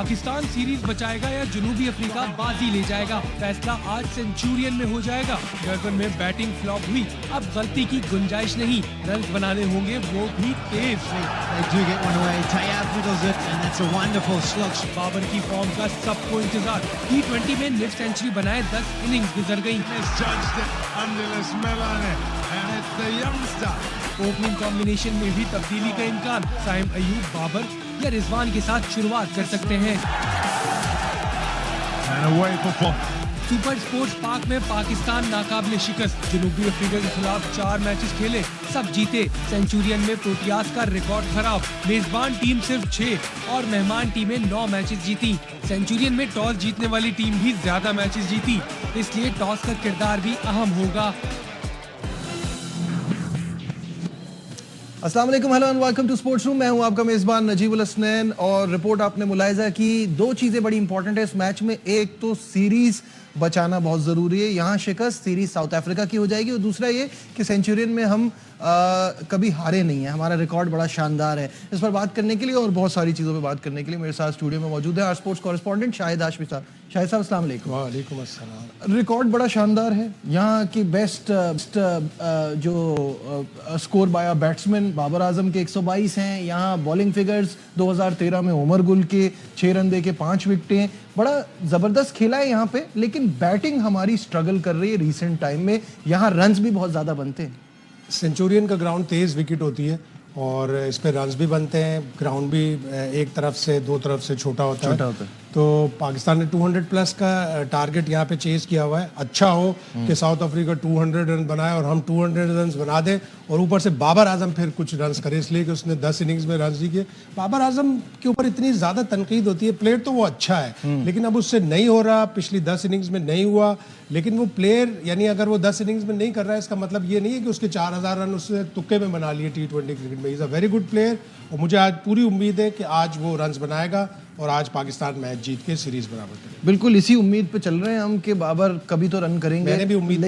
Pakistan series बचाएगा या जनूबी अफ्रीका बाजी ले जाएगा, फैसला आज सेंचुरियन में हो जाएगा। डरबन में बैटिंग फ्लॉप हुई, अब गलती की गुंजाइश नहीं, रन बनाने होंगे वो भी तेज। बाबर की फॉर्म का सबको इंतजार, T20 में मिड सेंचुरी बनाए 10 इनिंग्स गुजर गई। ओपनिंग कॉम्बिनेशन में भी तब्दीली का इम्कान, साइम अयूब बाबर या रिजवान के साथ शुरुआत कर सकते हैं। सुपर स्पोर्ट्स पार्क में पाकिस्तान नाकाबिले शिकस्त, जनूबी अफ्रीका के खिलाफ 4 मैचेस खेले, सब जीते। सेंचुरियन में प्रोटियास का रिकॉर्ड खराब, मेजबान टीम सिर्फ 6 और मेहमान टीमें 9 मैचेस जीती। सेंचुरियन में टॉस जीतने वाली टीम भी ज्यादा मैचेस जीती, इसलिए टॉस का किरदार भी अहम होगा। अस्सलाम वालेकुम, hello and welcome to sports room. मैं हूं आपका मेजबान नजीबुल हसनैन और रिपोर्ट आपने मुलाहिजा की। 2 चीज़ें बड़ी इंपॉर्टेंट है इस मैच में, एक तो सीरीज बचाना बहुत ज़रूरी है, यहाँ शिकस्त सीरीज साउथ अफ्रीका की हो जाएगी, और दूसरा ये कि सेंचुरियन में हम कभी हारे नहीं है, हमारा रिकॉर्ड बड़ा शानदार है। इस पर बात करने के लिए और बहुत सारी चीज़ों पर बात करने के लिए मेरे साथ स्टूडियो में मौजूद है our sports correspondent Shahid Hashmi साहब। शाहिद साहब अस्सलाम वालेकुम। वालेकुम अस्सलाम। रिकॉर्ड बड़ा शानदार है, यहाँ की बेस्ट जो score bye batsman Babar Azam के 122 हैं, यहाँ बॉलिंग फिगर्स 2013 में उमर गुल के 6 रन दे के 5 विकेटें, बड़ा ज़बरदस्त खेला है यहाँ पे। लेकिन बैटिंग हमारी स्ट्रगल कर रही है रिसेंट टाइम में, यहाँ रन्स भी बहुत ज़्यादा बनते हैं। सेंचुरियन का ग्राउंड तेज़ विकेट होती है और इस पे रन्स भी बनते हैं, ग्राउंड भी एक तरफ से 2 तरफ से छोटा होता है। तो पाकिस्तान ने 200 प्लस का टारगेट यहाँ पे चेज किया हुआ है। अच्छा हो कि साउथ अफ्रीका 200 रन बनाए और हम 200 रन बना दें, और ऊपर से बाबर आजम फिर कुछ रन्स करे, इसलिए कि उसने 10 इनिंग्स में रन किए। बाबर आजम के ऊपर इतनी ज़्यादा तनकीद होती है, प्लेयर तो वो अच्छा है लेकिन अब उससे नहीं हो रहा, पिछली 10 इनिंग्स में नहीं हुआ। लेकिन वो प्लेयर यानी अगर वो 10 इनिंग्स में नहीं कर रहा है, इसका मतलब ये नहीं है कि उसके 4000 रन उसने तुक्के में बना लिए T20 क्रिकेट में। Is a very good player और मुझे आज पूरी उम्मीद है कि आज वो रन्स बनाएगा और आज पाकिस्तान मैच जीत के सीरीज बराबर करेगा। बिल्कुल इसी उम्मीद पे चल रहे हैं हम कि बाबर कभी तो रन करेंगे। मैंने भी उम्मीद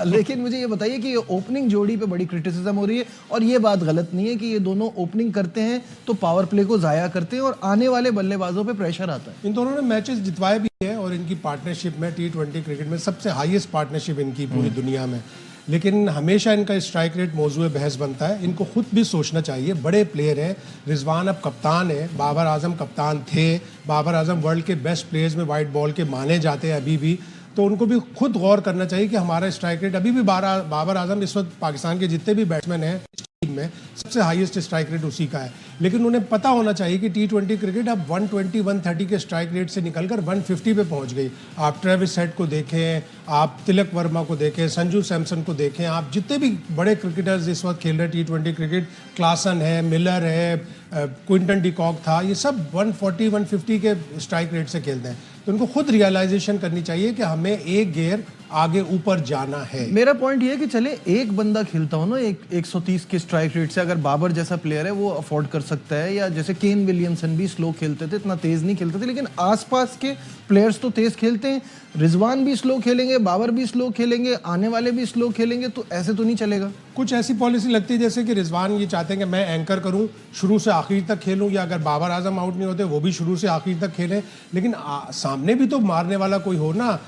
लेकिन मुझे ये बताइए कि ये ओपनिंग जोड़ी पे बड़ी क्रिटिसिज्म हो रही है, और ये बात गलत नहीं है कि ये दोनों ओपनिंग करते हैं तो पावर प्ले को जाया करते हैं और आने वाले बल्लेबाजों पे प्रेशर आता है। इन दोनों ने मैचेस जितवाए भी हैं और इनकी पार्टनरशिप में T20 क्रिकेट में सबसे हाईएस्ट पार्टनरशिप इनकी पूरी दुनिया में। लेकिन हमेशा इनका स्ट्राइक रेट मौजूद बहस बनता है। इनको खुद भी सोचना चाहिए, बड़े प्लेयर हैं। रिजवान अब कप्तान है, बाबर आजम कप्तान थे, बाबर आजम वर्ल्ड के बेस्ट प्लेयर्स में वाइट बॉल के माने जाते हैं अभी भी। तो उनको भी खुद गौर करना चाहिए कि हमारा स्ट्राइक रेट अभी भी बाबर आजम इस वक्त पाकिस्तान के जितने भी बैट्समैन हैं टीम में सबसे हाईएस्ट स्ट्राइक रेट उसी का है। लेकिन उन्हें पता होना चाहिए कि T20 क्रिकेट अब 120-130 के स्ट्राइक रेट से निकलकर 150 पे पहुंच गई। आप ट्रेविस हेड को देखें, आप तिलक वर्मा को देखें, संजू सैमसन को देखें, आप जितने भी बड़े क्रिकेटर्स इस वक्त खेल रहे हैं T20 क्रिकेट, क्लासन है, मिलर है, क्विंटन डिकॉक था, ये सब 140-150 के स्ट्राइक रेट से खेलते हैं। तो उनको खुद रियलाइजेशन करनी चाहिए कि हमें एक गियर आगे ऊपर जाना है। मेरा पॉइंट ये है कि चले एक बंदा खेलता हो ना 130 के स्ट्राइक रेट से, अगर बाबर जैसा प्लेयर है वो अफोर्ड कर सकता है, या जैसे केन विलियमसन भी स्लो खेलते थे, इतना तेज नहीं खेलते थे, लेकिन आसपास के प्लेयर्स तो तेज खेलते हैं। रिजवान भी स्लो खेलेंगे, बाबर भी स्लो खेलेंगे, आने वाले भी स्लो खेलेंगे, तो ऐसे तो नहीं चलेगा। कुछ ऐसी पॉलिसी लगती है जैसे कि रिजवान ये चाहते हैं कि मैं एंकर करूं, शुरू से आखिर तक खेलूं, या अगर बाबर आजम आउट नहीं होते वो भी शुरू से आखिर तक खेलें। लेकिन सामने भी तो मारने वाला कोई हो ना।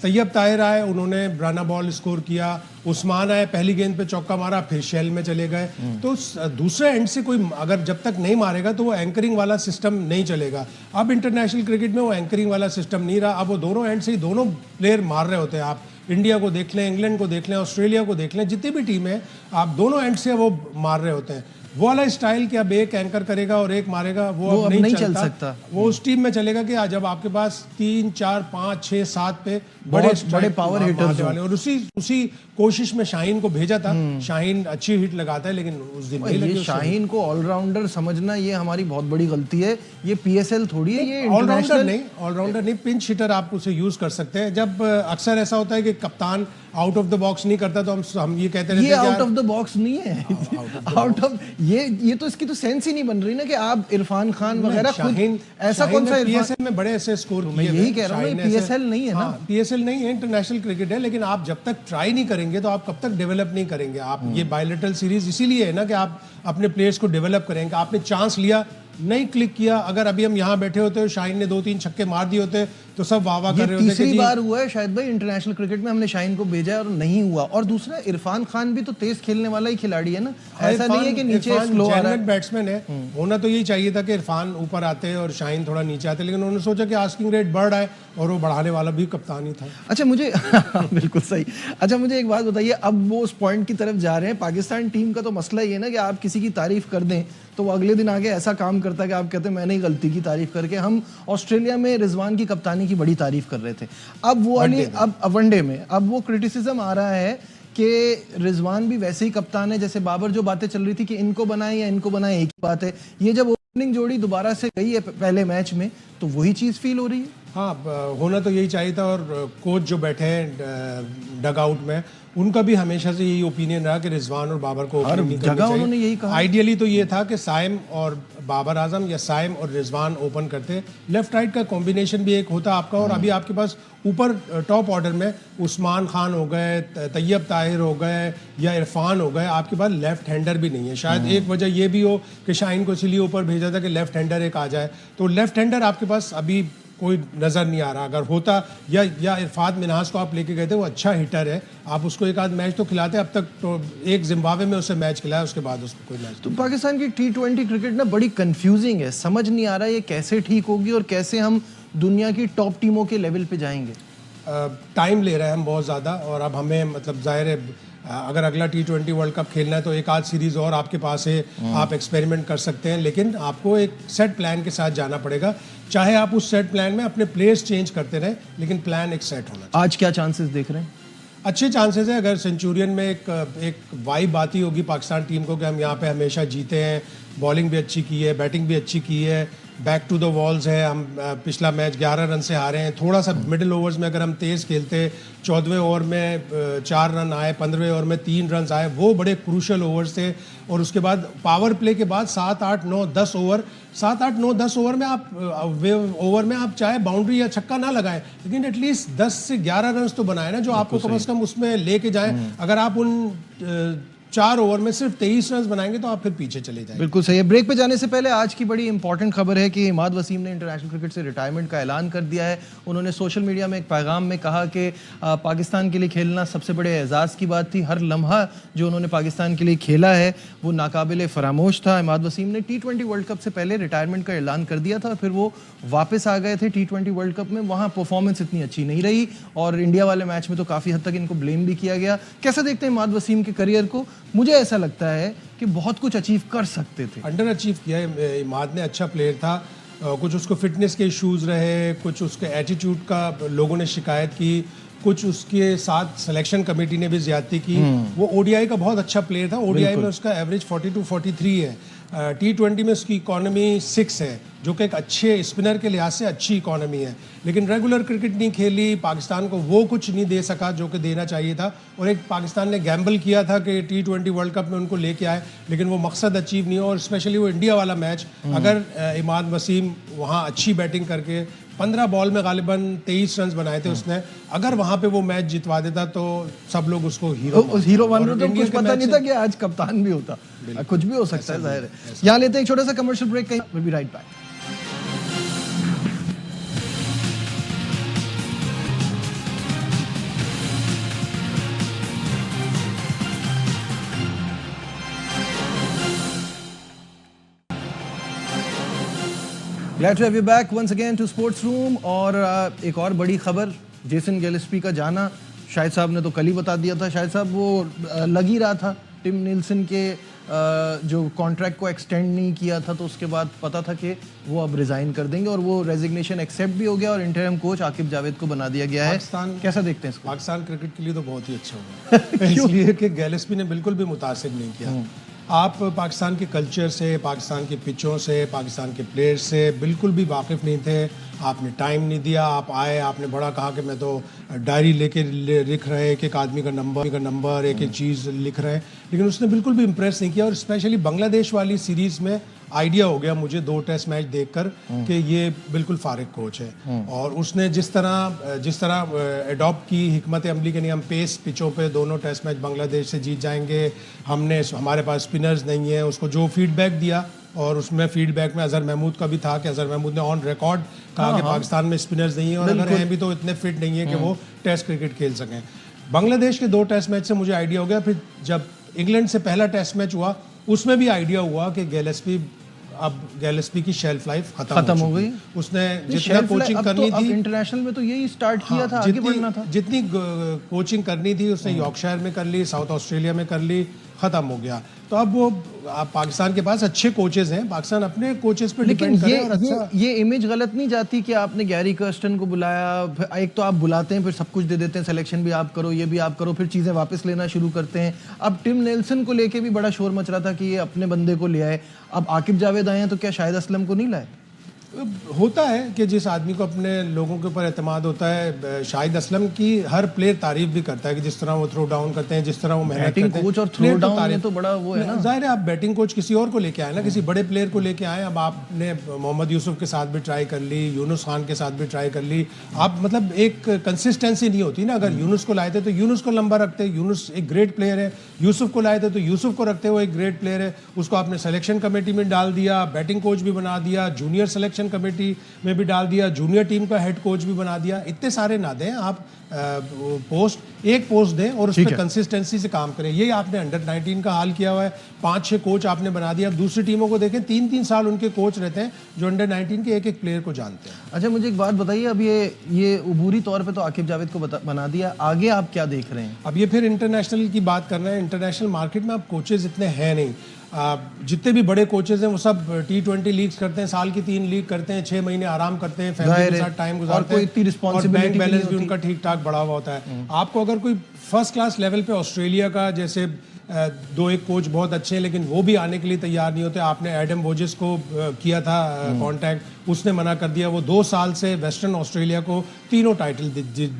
तैयब ताहिर आए, उन्होंने ब्राना बॉल स्कोर किया, उस्मान आए, पहली गेंद पे चौका मारा, फिर शेल में चले गए। तो दूसरे एंड से कोई अगर जब तक नहीं मारेगा तो वो एंकरिंग वाला सिस्टम नहीं चलेगा। अब इंटरनेशनल क्रिकेट में वो एंकरिंग वाला सिस्टम नहीं रहा, अब वो दोनों एंड से ही दोनों प्लेयर मार रहे होते हैं। आप इंडिया को देख लें, इंग्लैंड को देख लें, ऑस्ट्रेलिया को देख लें, जितनी भी टीम है आप दोनों एंड से वो मार रहे होते हैं। वो वाला स्टाइल कि अब एक एंकर करेगा और एक मारेगा वो अब नहीं चल सकता। वो उस टीम में चलेगा कि जब आपके पास 3, 4, 5, 6, 7 पे बड़े पावर हिटर्स वाले, और उसी कोशिश में शाहीन को भेजा था। शाहीन अच्छी हिट लगाता है लेकिन उस दिन नहीं लगी। शाहीन को ऑलराउंडर समझना ये हमारी बहुत बड़ी गलती है। ये PSL थोड़ी है, ये ऑलराउंडर नहीं, पिंच हिटर आप उसे यूज कर सकते हैं। जब अक्सर ऐसा होता है कि कप्तान आउट ऑफ द बॉक्स नहीं करता तो हम ये कहते हैं ये आउट ऑफ द बॉक्स नहीं है। आउट ऑफ ये तो इसकी तो सेंस ही नहीं बन रही ना कि आप इरफान खान वगैरह खुद ऐसा कौन सा PSL में बड़े ऐसे स्कोर किए। मैं यही कह रहा हूँ PSL नहीं है ना, PSL नहीं है, इंटरनेशनल क्रिकेट है। लेकिन आप जब तक ट्राई नहीं करेंगे तो आप कब तक डेवलप नहीं करेंगे। आप ये बायलैटरल सीरीज इसीलिए है ना कि आप अपने प्लेयर्स को डेवलप करेंगे। आपने चांस लिया नहीं क्लिक किया। अगर अभी हम यहाँ बैठे होते, शाहीन ने 2-3 छक्के मार दिए होते तो सब वाह वाह कर रहे होते। तीसरी बार हुआ है शायद भाई इंटरनेशनल क्रिकेट में हमने शाहीन को भेजा और नहीं हुआ। और दूसरा, इरफान खान भी तो तेज खेलने वाला ही खिलाड़ी है ना, ऐसा नहीं है कि नीचे स्लो आ रहा है। बैट्समैन है, होना तो यही चाहिए था कि इरफान ऊपर आते और शाहीन थोड़ा नीचे आते, लेकिन उन्होंने सोचा कि आस्किंग रेट बढ़ रहा है और वो बढ़ाने वाला भी कप्तान ही था। अच्छा मुझे बिल्कुल सही। अच्छा मुझे एक बात बताइए, अब वो उस पॉइंट की तरफ जा रहे हैं। पाकिस्तान टीम का तो मसला ये है ना कि आप किसी की तारीफ कर दें तो वो अगले दिन आगे ऐसा काम करता है कि आप कहते हैं मैंने ही गलती की तारीफ करके। हम ऑस्ट्रेलिया में रिजवान की कप्तानी की बड़ी तारीफ कर रहे थे, अब वो वाली अब वनडे में अब वो क्रिटिसिज्म आ रहा है कि रिजवान भी वैसे ही कप्तान है जैसे बाबर। जो बातें चल रही थी कि इनको बनाए या इनको बनाए, एक ही बात है। ये जब ओपनिंग जोड़ी दोबारा से गई है पहले मैच में तो वही चीज़ फील हो रही है। हाँ, होना तो यही चाहिए था। और कोच जो बैठे हैं डग आउट में, उनका भी हमेशा से यही ओपिनियन रहा कि रिजवान और बाबर को हर जगह उन्होंने यही कहा। आइडियली तो ये था कि साइम और बाबर आजम या साइम और रिजवान ओपन करते, लेफ्ट राइट का कॉम्बिनेशन भी एक होता आपका। और अभी आपके पास ऊपर टॉप ऑर्डर में उस्मान खान हो गए, तैयब ताहिर हो गए या इरफान हो गए, आपके पास लेफ्ट हैंडर भी नहीं है। शायद एक वजह ये भी हो कि शाहीन को इसलिए ऊपर भेजा था कि लेफ्ट हैंडर एक आ जाए, तो लेफ्ट हैंडर आपके पास अभी कोई नज़र नहीं आ रहा। अगर होता या इरफात मिन्हाज को आप लेके गए थे, वो अच्छा हिटर है, आप उसको एक आध मैच तो खिलाते। अब तक तो एक जिम्बाब्वे में उसे मैच खिलाया, उसके बाद उसको कोई मैच। तो पाकिस्तान की T20 क्रिकेट ना बड़ी कंफ्यूजिंग है, समझ नहीं आ रहा ये कैसे ठीक होगी और कैसे हम दुनिया की टॉप टीमों के लेवल पे जाएंगे। टाइम ले रहे हैं हम बहुत ज़्यादा। और अब हमें मतलब जाहिर है अगर अगला T20 वर्ल्ड कप खेलना है तो एक आध सीरीज और आपके पास है, आप एक्सपेरिमेंट कर सकते हैं, लेकिन आपको एक सेट प्लान के साथ जाना पड़ेगा। चाहे आप उस सेट प्लान में अपने प्लेयर्स चेंज करते रहे, लेकिन प्लान एक सेट होना चाहिए। आज क्या चांसेस देख रहे हैं? अच्छे चांसेस है। अगर सेंचुरियन में एक वाइब आती होगी पाकिस्तान टीम को कि हम यहाँ पे हमेशा जीते हैं, बॉलिंग भी अच्छी की है, बैटिंग भी अच्छी की है, बैक टू द वॉल्स है, हम पिछला मैच 11 रन से हारे हैं। थोड़ा सा मिडिल ओवर्स में अगर हम तेज़ खेलते, 14वें ओवर में 4 रन आए, 15वें ओवर में 3 रन आए, वो बड़े क्रूशल ओवर्स थे। और उसके बाद पावर प्ले के बाद 7, 8, 9, 10 ओवर, 7, 8, 9, 10 ओवर में आप ओवर में आप चाहे बाउंड्री या छक्का ना लगाएं, लेकिन एटलीस्ट 10 से 11 रन तो बनाए ना, जो आपको कम से कम उसमें लेके जाएं। अगर आप उन 4 ओवर में सिर्फ 23 रन बनाएंगे तो आप फिर पीछे चले जाएंगे। बिल्कुल सही है। ब्रेक पे जाने से पहले आज की बड़ी इंपॉर्टेंट खबर है कि इमाद वसीम ने इंटरनेशनल क्रिकेट से रिटायरमेंट का ऐलान कर दिया है। उन्होंने सोशल मीडिया में एक पैगाम में कहा कि पाकिस्तान के लिए खेलना सबसे बड़े एजाज़ की बात थी। हर लम्हा जो उन्होंने पाकिस्तान के लिए खेला है वो नाकाबिले फरामोश था। इमाद वसीम ने T20 वर्ल्ड कप से पहले रिटायरमेंट का ऐलान कर दिया था और फिर वो वापस आ गए थे T20 वर्ल्ड कप में। वहाँ परफॉर्मेंस इतनी अच्छी नहीं रही और इंडिया वाले मैच में तो काफ़ी हद तक इनको ब्लेम भी किया गया। कैसा देखते हैं इमाद वसीम के करियर को? मुझे ऐसा लगता है कि बहुत कुछ अचीव कर सकते थे। अंडर अचीव किया है। इमाद ने अच्छा प्लेयर था, कुछ उसको फिटनेस के इश्यूज रहे, कुछ उसके एटीट्यूड का लोगों ने शिकायत की, कुछ उसके साथ सिलेक्शन कमेटी ने भी ज्यादती की। वो ओडीआई का बहुत अच्छा प्लेयर था। ओडीआई में उसका एवरेज 42-43 है। T20 में उसकी इकॉनमी 6 है, जो कि एक अच्छे स्पिनर के लिहाज से अच्छी इकॉनमी है, लेकिन रेगुलर क्रिकेट नहीं खेली। पाकिस्तान को वो कुछ नहीं दे सका जो कि देना चाहिए था। और एक पाकिस्तान ने गैम्बल किया था कि T20 वर्ल्ड कप में उनको लेके आए, लेकिन वो मकसद अचीव नहीं हो। और स्पेशली वो इंडिया वाला मैच, अगर इमाद वसीम वहाँ अच्छी बैटिंग करके 15 बॉल में गालिबन 23 रन बनाए थे उसने, अगर वहाँ पे वो मैच जितवा देता तो सब लोग उसको हीरो मान रहे थे। कुछ पता नहीं था कि आज कप्तान भी होता, कुछ भी हो सकता है, जाहिर है। यहाँ लेते हैं एक छोटा सा कमर्शियल ब्रेक, कहीं will be right back. Glad to have you back once again to Sports Room। और एक और बड़ी खबर, जेसन गिलेस्पी का जाना। शाहिद साहब ने तो कल ही बता दिया था। शाहिद साहब वो लग ही रहा था टिम नील्सन के जो कॉन्ट्रैक्ट को एक्सटेंड नहीं किया था, तो उसके बाद पता था कि वो अब रिजाइन कर देंगे और वो रेजिग्नेशन एक्सेप्ट भी हो गया और इंटरिम कोच आकिब जावेद को बना दिया गया है। कैसा देखते हैं इसको? पाकिस्तान क्रिकेट के लिए तो बहुत ही अच्छा हुआ इसलिए कि गिलेस्पी ने बिल्कुल भी मुतासिर नहीं किया। आप पाकिस्तान के कल्चर से, पाकिस्तान के पिचों से, पाकिस्तान के प्लेयर्स से बिल्कुल भी वाकिफ़ नहीं थे। आपने टाइम नहीं दिया, आप आए, आपने बड़ा कहा कि मैं तो डायरी लेके लिख रहे, एक एक आदमी का नंबर एक एक चीज़ लिख रहे हैं, लेकिन उसने बिल्कुल भी इम्प्रेस नहीं किया। और स्पेशली बांग्लादेश वाली सीरीज़ में आइडिया हो गया मुझे 2 टेस्ट मैच देखकर कि ये बिल्कुल फारिग कोच है। और उसने जिस तरह अडॉप्ट की हिकमत अमली के नियम, पेस पिचों पे दोनों टेस्ट मैच बांग्लादेश से जीत जाएंगे, हमारे पास स्पिनर्स नहीं है, उसको जो फीडबैक दिया और उसमें फीडबैक में अजहर महमूद का भी था कि अजहर महमूद ने ऑन रिकॉर्ड कहा कि पाकिस्तान में स्पिनर्स नहीं है और अगर हैं भी तो इतने फिट नहीं है कि वो टेस्ट क्रिकेट खेल सकें। बांग्लादेश के 2 टेस्ट मैच से मुझे आइडिया हो गया। फिर जब इंग्लैंड से पहला टेस्ट मैच हुआ उसमें भी आइडिया हुआ कि गैलेस्पी की शेल्फ लाइफ खत्म हो गई। उसने जितना कोचिंग करनी थी इंटरनेशनल में तो यही स्टार्ट किया था, आगे बढ़ना था। जितनी कोचिंग करनी थी उसने यॉर्कशायर में कर ली, साउथ ऑस्ट्रेलिया में कर ली, खत्म हो गया। तो अब वो पाकिस्तान के पास अच्छे कोचेज हैं, पाकिस्तान अपने कोचेस पे डिपेंड करे। और अच्छा ये इमेज गलत नहीं जाती कि आपने गैरी कर्स्टन को बुलाया, एक तो आप बुलाते हैं फिर सब कुछ दे देते हैं, सिलेक्शन भी आप करो, ये भी आप करो, फिर चीजें वापस लेना शुरू करते हैं। अब टिम नेल्सन को लेके भी बड़ा शोर मच रहा था कि ये अपने बंदे को ले आए, अब आकिब जावेद आए हैं तो क्या शाहिद असलम को नहीं लाए? होता है कि जिस आदमी को अपने लोगों के ऊपर एतमाद होता है। शाहिद असलम की हर प्लेयर तारीफ भी करता है कि जिस तरह वो थ्रो डाउन करते हैं, जिस तरह वो मेहनत करते हैं। कोच और थ्रो डाउन में तो बड़ा वो है ना। जाहिर है आप बैटिंग कोच किसी और को लेके आए ना, किसी बड़े प्लेयर को लेके आए। अब आपने मोहम्मद यूसुफ के साथ भी ट्राई कर ली, यूनुस खान के साथ भी ट्राई कर ली। आप मतलब एक कंसिस्टेंसी नहीं होती ना। अगर यूनुस को लाए थे तो यूनुस को लंबा रखते, यूनुस एक ग्रेट प्लेयर है। यूसुफ को लाए थे तो यूसुफ को रखते, वो एक ग्रेट प्लेयर है। उसको आपने सिलेक्शन कमेटी में डाल दिया, बैटिंग कोच भी बना दिया, जूनियर सिलेक्शन कमेटी में भी डाल दिया, जूनियर टीम का हेड कोच भी बना दिया। इतने सारे ना दें आप, एक पोस्ट दें और उसमें कंसिस्टेंसी से काम करें। ये आपने अंडर 19 का हाल किया हुआ है, 5-6 कोच आपने बना दिया। अब दूसरी टीमों को देखें, 3-3 साल उनके कोच रहते हैं जो अंडर 19 के एक प्लेयर को जानते हैं। अच्छा मुझे एक बात बताइए, अब ये अबूरी तौर पे तो आकिब जावेद को बना दिया, आगे आप क्या देख रहे हैं? अब ये फिर इंटरनेशनल की बात कर रहे हैं। इंटरनेशनल मार्केट में अब कोचेज इतने हैं नहीं। जितने भी बड़े कोचेज हैं वो सब T20 लीग्स करते हैं, साल की 3 लीग करते हैं, 6 महीने आराम करते हैं, फैमिली के साथ टाइम गुजारते हैं और बैंक बैलेंस भी उनका ठीक ठाक बढ़ा हुआ होता है। आपको अगर कोई फर्स्ट क्लास लेवल पे ऑस्ट्रेलिया का जैसे 2-1 कोच बहुत अच्छे हैं लेकिन वो भी आने के लिए तैयार नहीं होते। आपने एडम वोजिस को किया था कांटेक्ट, उसने मना कर दिया। वो 2 साल से वेस्टर्न ऑस्ट्रेलिया को 3 टाइटल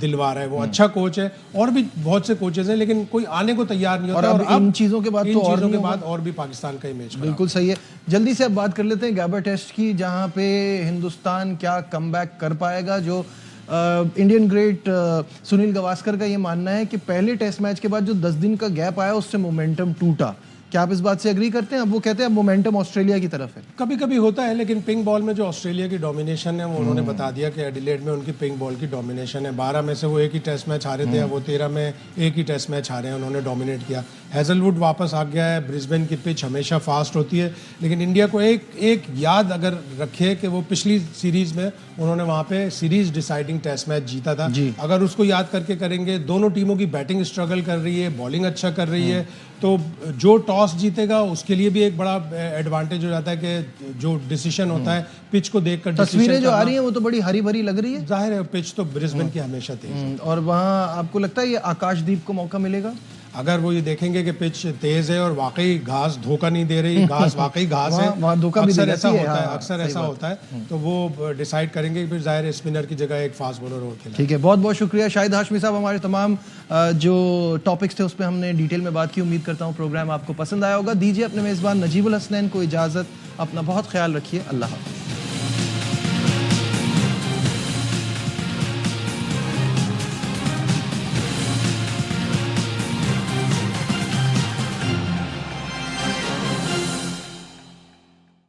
दिलवा रहा है। वो अच्छा कोच है। और भी बहुत से कोचेज हैं लेकिन कोई आने को तैयार नहीं होता। और अब इन चीजों के बाद और भी पाकिस्तान का इमेज बिल्कुल सही है। जल्दी से अब बात कर लेते हैं गैबर टेस्ट की, जहां पे हिंदुस्तान क्या कमबैक कर पाएगा। जो इंडियन ग्रेट सुनील गावस्कर का ये मानना है कि पहले टेस्ट मैच के बाद जो 10 दिन का गैप आया उससे मोमेंटम टूटा। क्या आप इस बात से एग्री करते हैं? अब वो कहते हैं अब मोमेंटम ऑस्ट्रेलिया की तरफ है। कभी कभी होता है लेकिन पिंक बॉल में जो ऑस्ट्रेलिया की डोमिनेशन है वो उन्होंने बता दिया कि एडिलेड में उनकी पिंक बॉल की डोमिनेशन है। 12 में से वो एक ही टेस्ट मैच हारे थे, वो 13 में एक ही टेस्ट मैच हारे हैं, उन्होंने डोमिनेट किया। हैजलवुड वापस आ गया है। ब्रिस्बेन की पिच हमेशा फास्ट होती है लेकिन इंडिया को एक याद अगर रखे कि वो पिछली सीरीज में उन्होंने वहाँ पे सीरीज डिसाइडिंग टेस्ट मैच जीता था। अगर उसको याद करके करेंगे, दोनों टीमों की बैटिंग स्ट्रगल कर रही है, बॉलिंग अच्छा कर रही है, तो जो टॉस जीतेगा उसके लिए भी एक बड़ा एडवांटेज हो जाता है कि जो डिसीजन होता है पिच को देखकर। तस्वीरें जो आ रही हैं वो तो बड़ी हरी भरी लग रही है। जाहिर है पिच तो ब्रिस्बेन की हमेशा तेज। और वहाँ आपको लगता है ये आकाशदीप को मौका मिलेगा? अगर वो ये देखेंगे कि पिच तेज है और वाकई घास धोखा नहीं दे रही, घास वाकई घास है, अक्सर ऐसा होता है, अक्सर ऐसा होता है, तो वो डिसाइड करेंगे कि फिर जाहिर है स्पिनर की जगह एक फास्ट बॉलर और खेलें। ठीक है, बहुत बहुत शुक्रिया शाहिद हाशमी साहब। हमारे तमाम जो टॉपिक्स थे उस पर हमने डिटेल में बात की। उम्मीद करता हूँ प्रोग्राम आपको पसंद आया होगा। दीजिए अपने मेज़बान नजीबुल हसनैन को इजाज़त। अपना बहुत ख्याल रखिए। अल्लाह हाफ़िज़।